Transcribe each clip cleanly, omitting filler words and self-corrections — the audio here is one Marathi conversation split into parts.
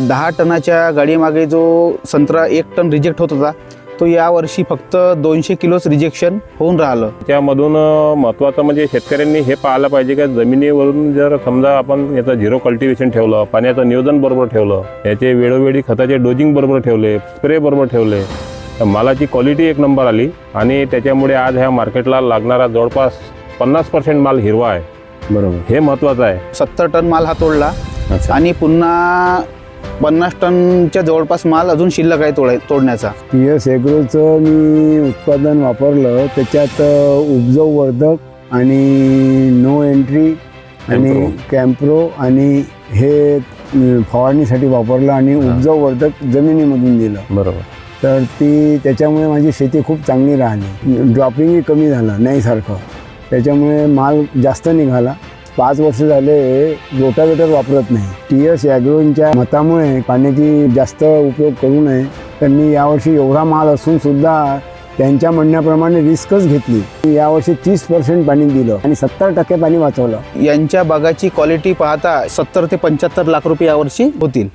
10 टनाच्या गाडीमागे जो संत्रा 1 टन रिजेक्ट होत होता तो यावर्षी फक्त 200 किलोच रिजेक्शन होऊन राहिलं. त्यामधून महत्त्वाचं म्हणजे शेतकऱ्यांनी हे पाहायला पाहिजे की जमिनीवरून जर समजा आपण याचं झिरो कल्टिवेशन ठेवलं, पाण्याचं नियोजन बरोबर ठेवलं, याचे वेळोवेळी खताचे डोजिंग बरोबर ठेवले, स्प्रे बरोबर ठेवले, तर मालाची क्वालिटी एक नंबर आली आणि त्याच्यामुळे आज ह्या मार्केटला लागणारा जवळपास 50% माल हिरवा आहे. बरोबर, हे महत्त्वाचं आहे. 70 टन माल हा तोडला आणि पुन्हा 50 टनच्या जवळपास माल अजून शिल्लक आहे तोडण्याचा. TS ॲग्रोचं मी उत्पादन वापरलं, त्याच्यात उपजवर्धक आणि नो एंट्री आणि कॅम्प्रो आणि हे फवारणीसाठी वापरलं आणि उपजवर्धक जमिनीमधून दिलं. बरोबर. तर त्याच्यामुळे माझी शेती खूप चांगली राहिली. ड्रॉपिंगही कमी झालं नाहीसारखं, त्याच्यामुळे माल जास्त निघाला. 5 वर्ष झाले रोटावेटर वापरत नाही. TS ॲग्रोच्या मतामुळे पाण्याची जास्त उपयोग करू नये, तर मी यावर्षी एवढा माल असून सुद्धा त्यांच्या म्हणण्याप्रमाणे रिस्कच घेतली. यावर्षी 30% पाणी दिलं आणि 70% पाणी वाचवलं. यांच्या बागाची क्वालिटी पाहता 70 ते 75 लाख रुपये यावर्षी होतील.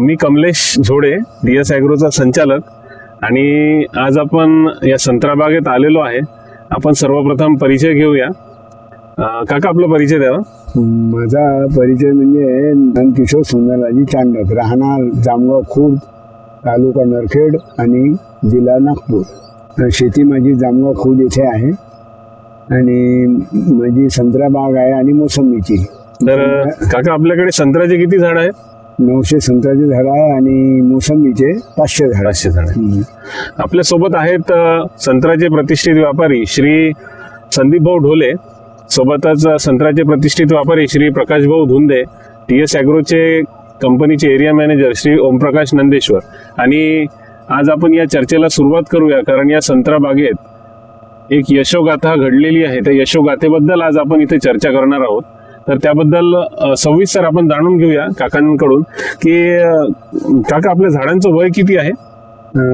मी कमलेश झोडे, TS ॲग्रोचा संचालक, आणि आज आपण या संत्रा बागेत आलेलो आहे. आपण सर्वप्रथम परिचय घेऊया. काका, आपला परिचय द्यावा. माझा परिचय म्हणजे नंदकिशोर सुंदरराजी चांडक, राहणार जामगाव खुर्द, तालुका नरखेड आणि जिल्हा नागपूर. शेती माझी जामगाव खुर्द येथे आहे आणि माझी संत्रा बाग आहे आणि मोसंबीची. तर काका, आपल्याकडे संत्र्याचे किती झाड आहेत? 900 संत्र्याचे झाड आहे आणि मोसंबीचे 500 झाड. 500 झाड. आपल्या सोबत आहेत संत्र्याचे प्रतिष्ठित व्यापारी श्री संदीप भाऊ ढोले, सोबतच संत्र्याचे प्रतिष्ठित व्यापारी श्री प्रकाश भाऊ धुंदे, TS ॲग्रोचे कंपनीचे एरिया मॅनेजर श्री ओमप्रकाश नंदेश्वर. आणि आज आपण या चर्चेला सुरुवात करूया, कारण या संत्रा बागेत एक यशोगाथा घडलेली आहे. त्या यशोगाथेबद्दल आज आपण इथे चर्चा करणार आहोत. तर त्याबद्दल सविस्तर आपण जाणून घेऊया काकांकडून की काका, आपल्या झाडांचं वय किती आहे?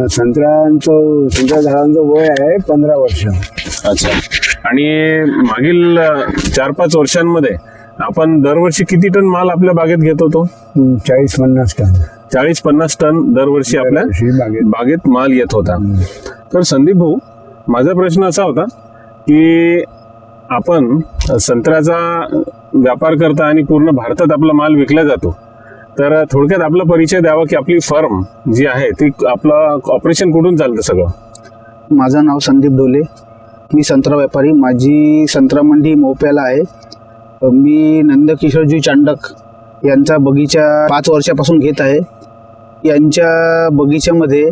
संत्र्या झाडांचं वय आहे 15 वर्ष. अच्छा. आणि मागील 4-5 वर्षांमध्ये आपण दरवर्षी किती टन माल आपल्या बागेत घेत होतो? 40-50 टन. 40-50 टन दरवर्षी आपल्या बागेत माल येत होता. तर संदीप भाऊ, माझा प्रश्न असा होता की आपण संत्र्याचा व्यापार करता आणि पूर्ण भारतात आपला माल विकला जातो, तर थोडक्यात आपला परिचय द्यावा की आपली फर्म जी आहे ती, आपलं ऑपरेशन कुठून चालतं सगळं? माझं नाव संदीप ढोले, मी संत्रा व्यापारी. माझी संत्रा मंडी मोप्याला आहे. मी नंदकिशोरजी चांडक यांचा बगीचा 5 वर्षापासून घेत आहे. यांच्या बगीच्यामध्ये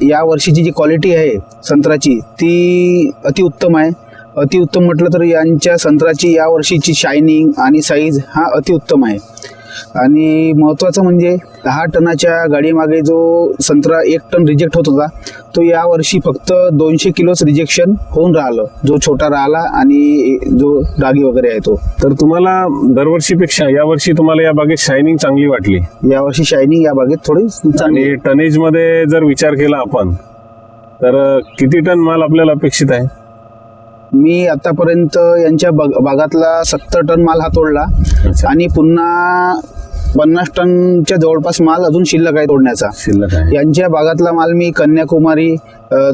या वर्षीची जी क्वालिटी आहे संत्र्याची ती अतिउत्तम आहे. अतिउत्तम म्हटलं तर यांच्या संत्र्याची या वर्षीची शायनिंग आणि साईज हा अतिउत्तम आहे. आणि महत्त्वाचं म्हणजे 10 टनाच्या गाडीमागे जो संत्रा 1 टन रिजेक्ट होत होता तो यावर्षी फक्त 200 किलोच रिजेक्शन होऊन राहिलं, जो छोटा राहिला आणि जो डागी वगैरे आहे तो. तर तुम्हाला दरवर्षीपेक्षा यावर्षी तुम्हाला या बागेत शायनिंग चांगली वाटली? यावर्षी शायनिंग या बागेत थोडी चांगली. आणि टनेजमध्ये जर विचार केला आपण तर किती टन माल आपल्याला अपेक्षित आहे? मी आतापर्यंत यांच्या बागातला 70 टन माल हा तोडला आणि पुन्हा 50 टनच्या जवळपास माल अजून शिल्लक आहे तोडण्याचा. यांच्या बागातला माल मी कन्याकुमारी,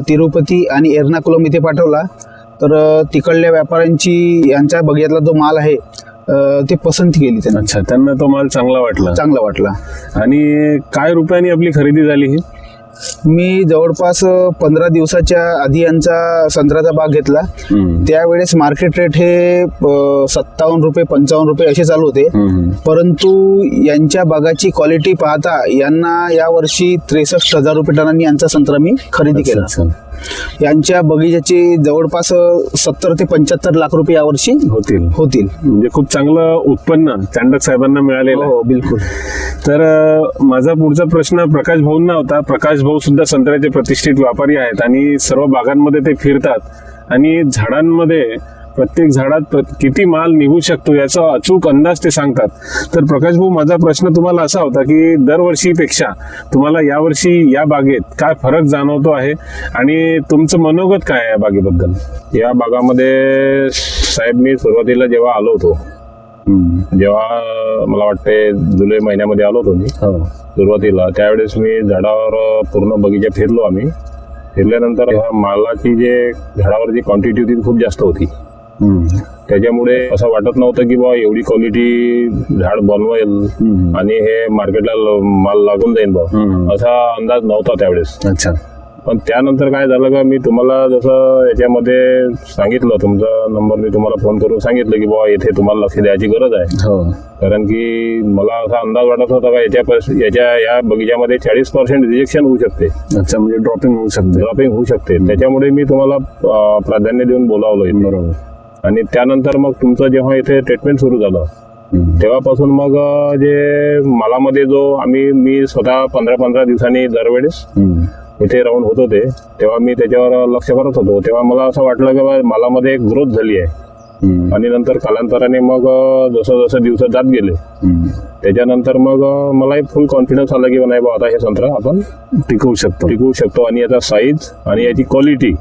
तिरुपती आणि एर्नाकुलम इथे पाठवला. तर तिकडल्या व्यापाऱ्यांची यांच्या बगीच्यातला जो माल आहे ते पसंती केली त्यांनी. अच्छा, त्यांना तो माल चांगला वाटला. चांगला वाटला. आणि काय रुपयाने आपली खरेदी झाली ही? मी जवळपास 15 दिवसाच्या आधी यांचा संत्र्याचा बाग घेतला. त्यावेळेस मार्केट रेट हे 57 रुपये 55 रुपये असे चालू होते. परंतु यांच्या बागाची क्वालिटी पाहता यांना यावर्षी 63,000 रुपये टनांनी यांचा संत्रा मी खरेदी केला. यांच्या बगीचाचे जवळपास 70 ते 75 लाख रुपये यावर्षी होतील. म्हणजे खूप चांगलं उत्पन्न चांडक साहेबांना मिळालेलं आहे. हो, बिलकुल. तर माझा पुढचा प्रश्न प्रकाश भाऊंना होता. प्रकाश भाऊ सुद्धा संत्र्याचे प्रतिष्ठित व्यापारी आहेत आणि सर्व बागांमध्ये ते फिरतात आणि झाडांमध्ये प्रत्येक झाडात किती माल निघू शकतो याचा अचूक अंदाज ते सांगतात. तर प्रकाश भाऊ, माझा प्रश्न तुम्हाला असा होता की दरवर्षीपेक्षा तुम्हाला यावर्षी या बागेत काय फरक जाणवतो आहे आणि तुमचं मनोगत काय आहे या बागेबद्दल? या बागामध्ये साहेब मी सुरुवातीला जेव्हा आलो होतो, जेव्हा मला वाटते जुलै महिन्यामध्ये आलो होतो मी सुरुवातीला, त्यावेळेस मी झाडावर पूर्ण बगीचा फिरलो. आम्ही फिरल्यानंतर मालाची जे झाडावरची क्वांटिटी होती खूप जास्त होती. त्याच्यामुळे असं वाटत नव्हतं की बाबा एवढी क्वालिटी झाड बनवेल आणि हे मार्केटला माल लागून जाईल बा, असा अंदाज नव्हता त्यावेळेस. अच्छा. पण त्यानंतर काय झालं का, मी तुम्हाला जसं याच्यामध्ये सांगितलं, तुमचा नंबर मी तुम्हाला फोन करून सांगितलं की बाबा येथे तुम्हाला लक्ष द्यायची गरज आहे. कारण की मला असा अंदाज वाटत होता का या बगीच्यामध्ये 40% रिजेक्शन होऊ शकते. अच्छा, म्हणजे ड्रॉपिंग होऊ शकते. त्याच्यामुळे मी तुम्हाला प्राधान्य देऊन बोलावलं. बरोबर. आणि त्यानंतर मग तुमचं जेव्हा इथे ट्रीटमेंट सुरू झालं तेव्हापासून मग जे मालामध्ये जो मी स्वतः 15-15 दिवसांनी दरवेळेस इथे राहून होत होते, तेव्हा मी त्याच्यावर लक्ष करत होतो. तेव्हा मला असं वाटलं की मालामध्ये एक ग्रोथ झाली आहे. आणि नंतर कालांतराने मग जसं जसं दिवस जात गेले त्याच्यानंतर मग मलाही फुल कॉन्फिडन्स आला की नाही बा आता हे संत्रा आपण टिकवू शकतो आणि याचा साईज आणि याची क्वालिटी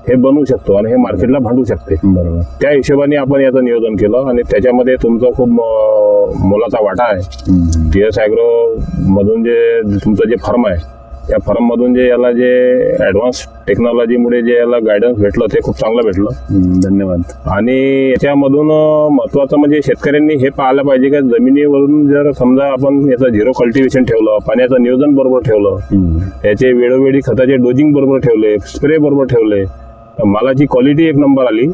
हे बनवू शकतो आणि हे मार्केटला भांडू शकते. बरोबर. त्या हिशोबाने आपण याचं नियोजन केलं आणि त्याच्यामध्ये तुमचा खूप मोलाचा वाटा आहे. TS ॲग्रो मधून जे तुमचं जे फर्म आहे या फर्म मधून जे याला जे ऍडव्हान्स टेक्नॉलॉजीमुळे जे याला गायडन्स भेटलं ते खूप चांगलं भेटलं. धन्यवाद. आणि याच्यामधून महत्वाचं म्हणजे शेतकऱ्यांनी हे पाहायला पाहिजे की जमिनीवरून जर समजा आपण याचं झिरो कल्टिव्हेशन ठेवलं, पाण्याचं नियोजन बरोबर ठेवलं, याचे वेळोवेळी खताचे डोजिंग बरोबर ठेवले, स्प्रे बरोबर ठेवले, मालाची क्वालिटी एक नंबर आली.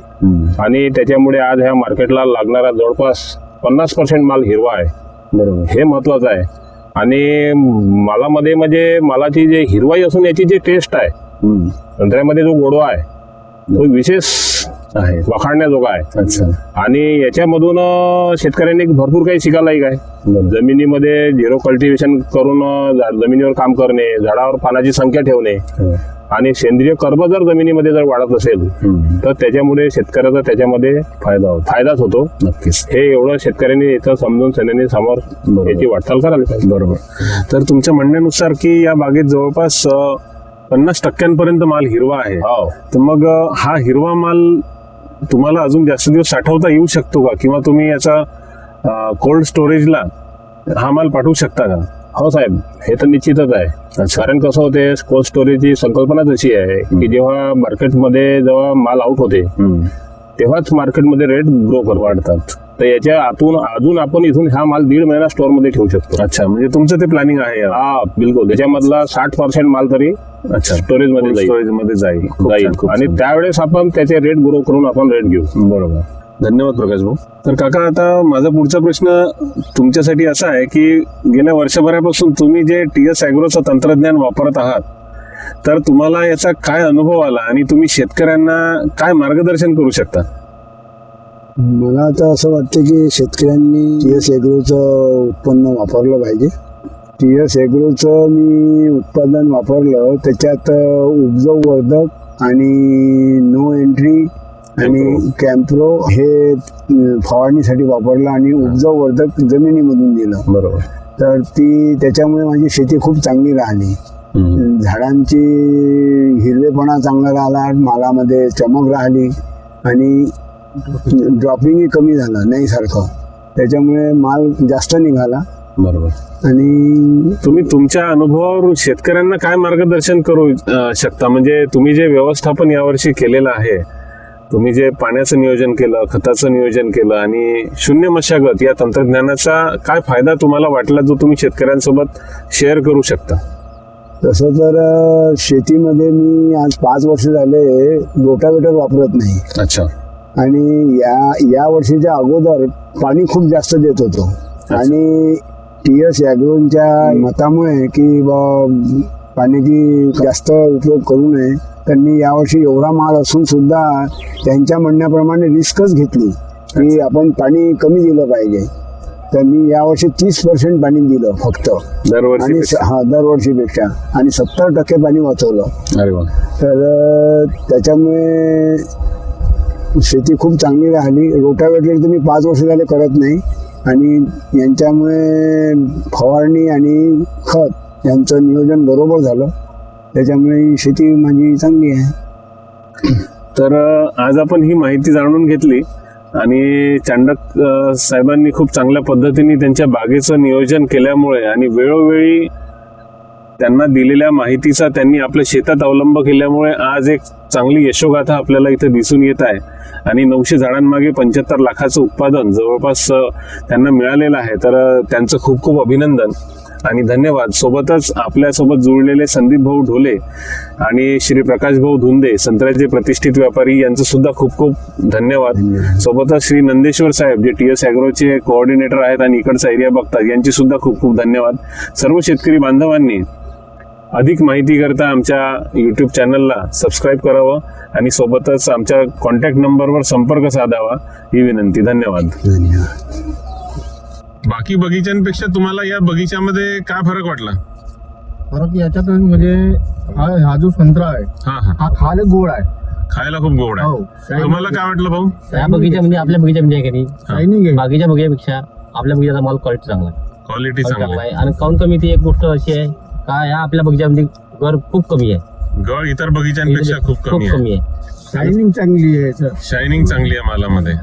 आणि त्याच्यामुळे आज ह्या मार्केटला लागणारा जवळपास 50% माल हिरवा आहे. बरोबर. हे महत्वाचं आहे. आणि मालामध्ये म्हणजे मालाची जे हिरवाई असून याची जे टेस्ट आहे, संत्र्यामध्ये जो गोडवा आहे तो विशेष आहे, वाखाणण्याजोगा आहे. अच्छा. आणि याच्यामधून शेतकऱ्यांनी भरपूर काही शिकायलाही काय, जमिनीमध्ये झिरो कल्टिव्हेशन करून जमिनीवर काम करणे, झाडावर पानाची संख्या ठेवणे आणि सेंद्रिय कर्ब जर जमिनीमध्ये जर वाढत असेल तर त्याच्यामुळे शेतकऱ्याचा त्याच्यामध्ये फायदाच होतो. नक्कीच. हे एवढं शेतकऱ्यांनी याचं समजून सैन्याने समोर याची वाटचाल करायला पाहिजे. बरोबर. तर तुमच्या म्हणण्यानुसार की या बागेत जवळपास 50% माल हिरवा आहे. तर मग हा हिरवा माल तुम्हाला अजून जास्त दिवस साठवता येऊ शकतो का, किंवा तुम्ही याचा कोल्ड स्टोरेजला हा माल पाठवू शकता का? हो साहेब, हे तर निश्चितच आहे. कारण कसं होते, कोल्ड स्टोरेजची संकल्पनाच अशी आहे की जेव्हा मार्केटमध्ये जेव्हा माल आउट होते तेव्हाच मार्केटमध्ये रेट ग्रो वाढतात. तर याच्या आतून अजून आपण इथून हा माल 1.5 महिना स्टोअर मध्ये ठेवू शकतो. अच्छा, म्हणजे तुमचं ते प्लॅनिंग आहे? हा, बिलकुल. त्याच्यामधला 60% माल तरी स्टोरेज मध्ये जाईल. आणि त्यावेळेस आपण त्याचे रेट ग्रो करून आपण रेट घेऊ. बरोबर. धन्यवाद प्रकाश भाऊ. तर काका, आता माझा पुढचा प्रश्न तुमच्यासाठी असा आहे की गेल्या वर्षभरापासून तुम्ही जे TS ॲग्रोचं तंत्रज्ञान वापरत आहात, तर तुम्हाला याचा काय अनुभव आला आणि तुम्ही शेतकऱ्यांना काय मार्गदर्शन करू शकता? मला आता असं वाटतं की शेतकऱ्यांनी TS ॲग्रोचं उत्पन्न वापरलं पाहिजे. TS ॲग्रोचं मी उत्पादन वापरलं, त्याच्यात उपजवर्धक आणि नो एंट्री आणि कॅम्प्रो हे फवारणीसाठी वापरलं आणि उपजवर्धक जमिनीमधून दिलं. बरोबर. तर त्याच्यामुळे माझी शेती खूप चांगली राहिली. झाडांची हिरवेपणा चांगला राहिला, मालामध्ये चमक राहिली आणि ड्रॉपिंगही कमी झालं नाही सारखं. त्याच्यामुळे माल जास्त निघाला. बरोबर. आणि तुम्ही तुमच्या अनुभवावर शेतकऱ्यांना काय मार्गदर्शन करू शकता? म्हणजे तुम्ही जे व्यवस्थापन यावर्षी केलेलं आहे, तुम्ही जे पाण्याचं नियोजन केलं, खताचं नियोजन केलं आणि शून्य मशागत या तंत्रज्ञानाचा काय फायदा तुम्हाला वाटला जो तुम्ही शेतकऱ्यांसोबत शेअर करू शकता? तसं तर शेतीमध्ये मी आज 5 वर्ष झाले रोटावेटर वापरत नाही. अच्छा. आणि या वर्षीच्या अगोदर पाणी खूप जास्त देत होतो. आणि TS ॲग्रोच्या मतामुळे की पाण्याची जास्त उपयोग करू नये, त्यांनी यावर्षी एवढा माल असून सुद्धा त्यांच्या म्हणण्याप्रमाणे रिस्कच घेतली की आपण पाणी कमी दिलं पाहिजे. तर मी यावर्षी 30% पाणी दिलं फक्त, आणि दरवर्षीपेक्षा, आणि 70% पाणी वाचवलं. अरे वा. तर त्याच्यामुळे शेती खूप चांगली राहिली. रोटावेटर तुम्ही 5 वर्ष झाले करत नाही, आणि यांच्यामुळे फवारणी आणि खत यांचं नियोजन बरोबर झालं. त्याच्यामुळे शेती माझी चांगली आहे. तर आज आपण ही माहिती जाणून घेतली आणि चांडक साहेबांनी खूप चांगल्या पद्धतीने त्यांच्या बागेचं नियोजन केल्यामुळे आणि वेळोवेळी त्यांना दिलेल्या माहितीचा त्यांनी आपल्या शेतात अवलंब केल्यामुळे आज एक चांगली यशोगाथा आपल्याला इथे दिसून येत आहे. आणि 900 झाडांमागे 75 लाखाचं उत्पादन जवळपास त्यांना मिळालेलं आहे. तर त्यांचं खूप खूप अभिनंदन आणि धन्यवाद. सोबतच आपल्यासोबत जुळलेले संदीप भाऊ ढोले आणि श्री प्रकाश भाऊ धुंदे, संत्र्याचे प्रतिष्ठित व्यापारी, यांचं सुद्धा खूप खूप धन्यवाद. सोबतच श्री नंदेश्वर साहेब, जे TS ॲग्रोचे कोऑर्डिनेटर आहेत आणि इकडचा एरिया बघतात, यांचे सुद्धा खूप खूप धन्यवाद. सर्व शेतकरी बांधवांनी अधिक माहिती करता आमच्या YouTube चॅनलला सबस्क्राईब करावं आणि सोबतच आमच्या कॉन्टॅक्ट नंबरवर संपर्क साधावा ही विनंती. धन्यवाद. बाकी बगीच्यांपेक्षा तुम्हाला या बगीच्यामध्ये काय फरक वाटला? फरक याच्यात म्हणजे हा जो संत्रा आहे हा खायला गोड आहे, खायला खूप गोड आहे. तुम्हाला काय वाटलं भाऊ? या बगीच्यामध्ये आपल्या बगीच्यामध्ये आहे की नाही, शायनिंग आहे. बाकीच्या बगीच्यापेक्षा आपल्या बगीच्याचा माल क्वालिटी चांगला आहे. क्वालिटी चांगली आहे. आणि काउंट कमी ती एक गोष्ट अशी आहे का या आपल्या बगीच्यामध्ये गर खूप कमी आहे. गळ इतर बगीच्यांपेक्षा खूप कमी आहे. शायनिंग चांगली आहे याच्यात. शायनिंग चांगली आहे मालामध्ये.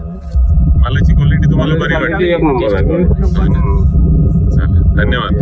मालाची क्वालिटी तुम्हाला बरी वाटली? चालेल, धन्यवाद.